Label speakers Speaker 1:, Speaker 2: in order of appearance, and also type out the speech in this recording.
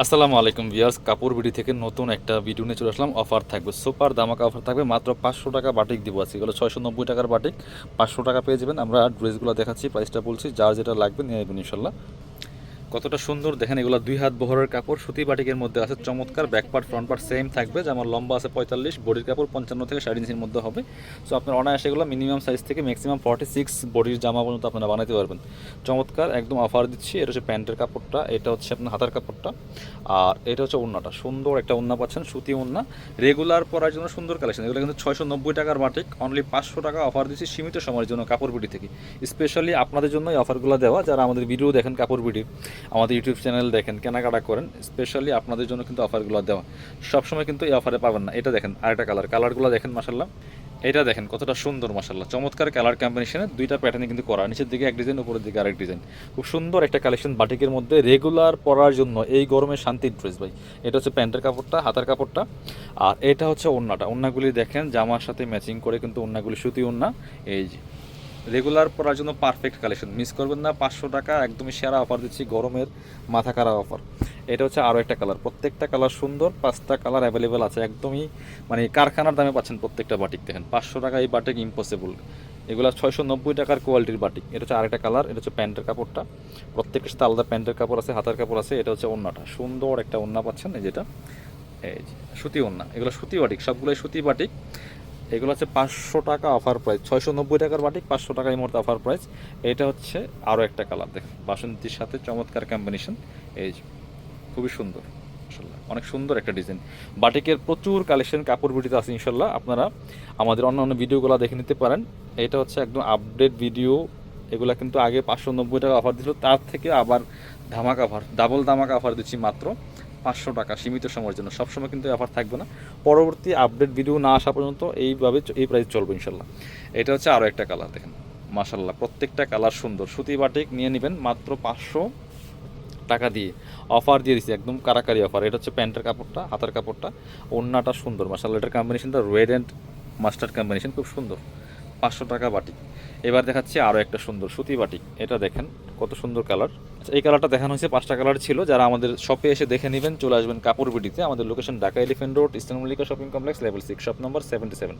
Speaker 1: আসসালামু আলাইকুম ভিউয়ার্স, কাপড় বিডি থেকে নতুন একটা ভিডিও নিয়ে চলে আসলাম। অফার থাকবে, সুপার ধামাকা অফার থাকবে। মাত্র 500 টাকা বাটিক দিব আজকে। এগুলো 690 টাকার বাটিক, 500 টাকা পেয়ে যাবেন। আমরা ড্রেসগুলো দেখাচ্ছি, প্রাইসটা বলছি, যার যেটা লাগবে নিয়ে নেবেন ইনশাল্লাহ। কতটা সুন্দর দেখেন, এগুলো 2 হাত বহরের কাপড়, সুতি বাটিকের মধ্যে আছে, চমৎকার। Back part front part same থাকবে, যে আমার লম্বা আছে 45, বডির কাপড় 55 থেকে 3.5 ইঞ্চির মধ্যে হবে। সো আপনার অনায়াসে এগুলো মিনিমাম সাইজ থেকে ম্যাক্সিমাম 46 বডির জামা পর্যন্ত আপনারা বানাতে পারবেন। চমৎকার, একদম অফার দিচ্ছি। এটা হচ্ছে প্যান্টের কাপড়টা, এটা হচ্ছে আপনার হাতার কাপড়টা, আর এটা হচ্ছে ওড়নাটা। সুন্দর একটা ওড়না পাচ্ছেন, সুতি ওড়না, রেগুলার পরার জন্য সুন্দর কালেকশন। এগুলো কিন্তু 690 টাকার বাটিক, অনলি 500 টাকা অফার দিচ্ছি সীমিত সময়ের জন্য কাপড় বিডি থেকে। স্পেশালি আপনাদের জন্য এই অফারগুলো দেওয়া, যারা আমাদের ভিডিও দেখেন কাপড় বিডি, আমাদের ইউটিউব চ্যানেল দেখেন, কেনাকাটা করেন, স্পেশালি আপনাদের জন্য কিন্তু অফারগুলো দেওয়া। সবসময় কিন্তু এই অফারে পাবেন না। এটা দেখেন আরেকটা কালারগুলো দেখেন মাশাল্লাহ। এটা দেখেন কতটা সুন্দর মাশাল্লাহ, চমৎকার কালার কম্বিনেশনে দুইটা প্যাটার্নে কিন্তু করা, নিচের দিকে এক ডিজাইন, উপরের দিকে আরেক ডিজাইন। খুব সুন্দর একটা কালেকশন বাটিকের মধ্যে, রেগুলার পরার জন্য এই গরমে শান্তির ড্রেস ভাই। এটা হচ্ছে প্যান্টের কাপড়টা, হাতার কাপড়টা, আর এটা হচ্ছে ওড়নাটা। ওড়নাগুলি দেখেন জামার সাথে ম্যাচিং করে কিন্তু ওড়নাগুলি সুতি ওড়না। এই যে রেগুলার পরার জন্য পারফেক্ট কালেকশন, মিস করবেন না। 500 টাকা একদমই সেরা অফার দিচ্ছি, গরমের মাথা খারাপ অফার। এটা হচ্ছে আরও একটা কালার, প্রত্যেকটা কালার সুন্দর, 5টা কালার অ্যাভেলেবেল আছে, একদমই মানে কারখানার দামে পাচ্ছেন প্রত্যেকটা বাটিক। দেখেন 500 টাকা এই বাটিক ইম্পসিবল। এগুলো 690 টাকার কোয়ালিটির বাটিক। এটা হচ্ছে আরেকটা কালার, এটা হচ্ছে প্যান্টের কাপড়টা, প্রত্যেকের সাথে আলাদা প্যান্টের কাপড় আছে, হাতার কাপড় আছে। এটা হচ্ছে ওড়নাটা, সুন্দর একটা ওড়না পাচ্ছেন, এই যেটা এই যে সুতি ওড়না। এগুলো সুতি বাটিক, সবগুলোই সুতি বাটিক। এগুলো হচ্ছে 500 টাকা অফার প্রাইস, 690 টাকার বাটিক, 500 টাকা এই মুহূর্তে অফার প্রাইস। এটা হচ্ছে আরও একটা কালার, দেখেন বাসন্তীর সাথে চমৎকার কম্বিনেশন। এই যে খুবই সুন্দর মাশাআল্লাহ, অনেক সুন্দর একটা ডিজাইন। বাটিকের প্রচুর কালেকশন কাপড় বিটিতে আছে ইনশাল্লাহ, আপনারা আমাদের অন্যান্য ভিডিওগুলো দেখে নিতে পারেন। এটা হচ্ছে একদম আপডেট ভিডিও। এগুলো কিন্তু আগে 590 টাকা অফার দিছিল, তার থেকে আবার ধামাকা অফার, ডাবল ধামাকা অফার দিচ্ছি মাত্র 500 টাকা সীমিত সময়ের জন্য। সবসময় কিন্তু অফার থাকবে না, পরবর্তী আপডেট ভিডিও না আসা পর্যন্ত এইভাবে এই প্রাইস চলবে ইনশাল্লাহ। এটা হচ্ছে আরও একটা কালার, দেখেন মাশাল্লাহ, প্রত্যেকটা কালার সুন্দর। সুতি বাটিক নিয়ে নেবেন মাত্র 500 টাকা দিয়ে, অফার দিয়ে দিচ্ছি, একদম কারাকারি অফার। এটা হচ্ছে প্যান্টের কাপড়টা, হাতার কাপড়টা, ওড়নাটা সুন্দর মাশাল্লাহ। এটার কম্বিনেশনটা রেড অ্যান্ড মাস্টার্ড কম্বিনেশন, খুব সুন্দর। 500 টাকা বাটিক। এবার দেখাচ্ছি আরও একটা সুন্দর সুতি বাটিক, এটা দেখেন কত সুন্দর কালার। আচ্ছা, এই কালারটা দেখানো হয়েছে, 5টা কালার ছিল। যারা আমাদের শপে এসে দেখে নেবেন, চলে আসবেন কাপড় বিডিতে। আমাদের location Dhaka elephant road, eastern Mallika shopping complex, level 6, shop number 77।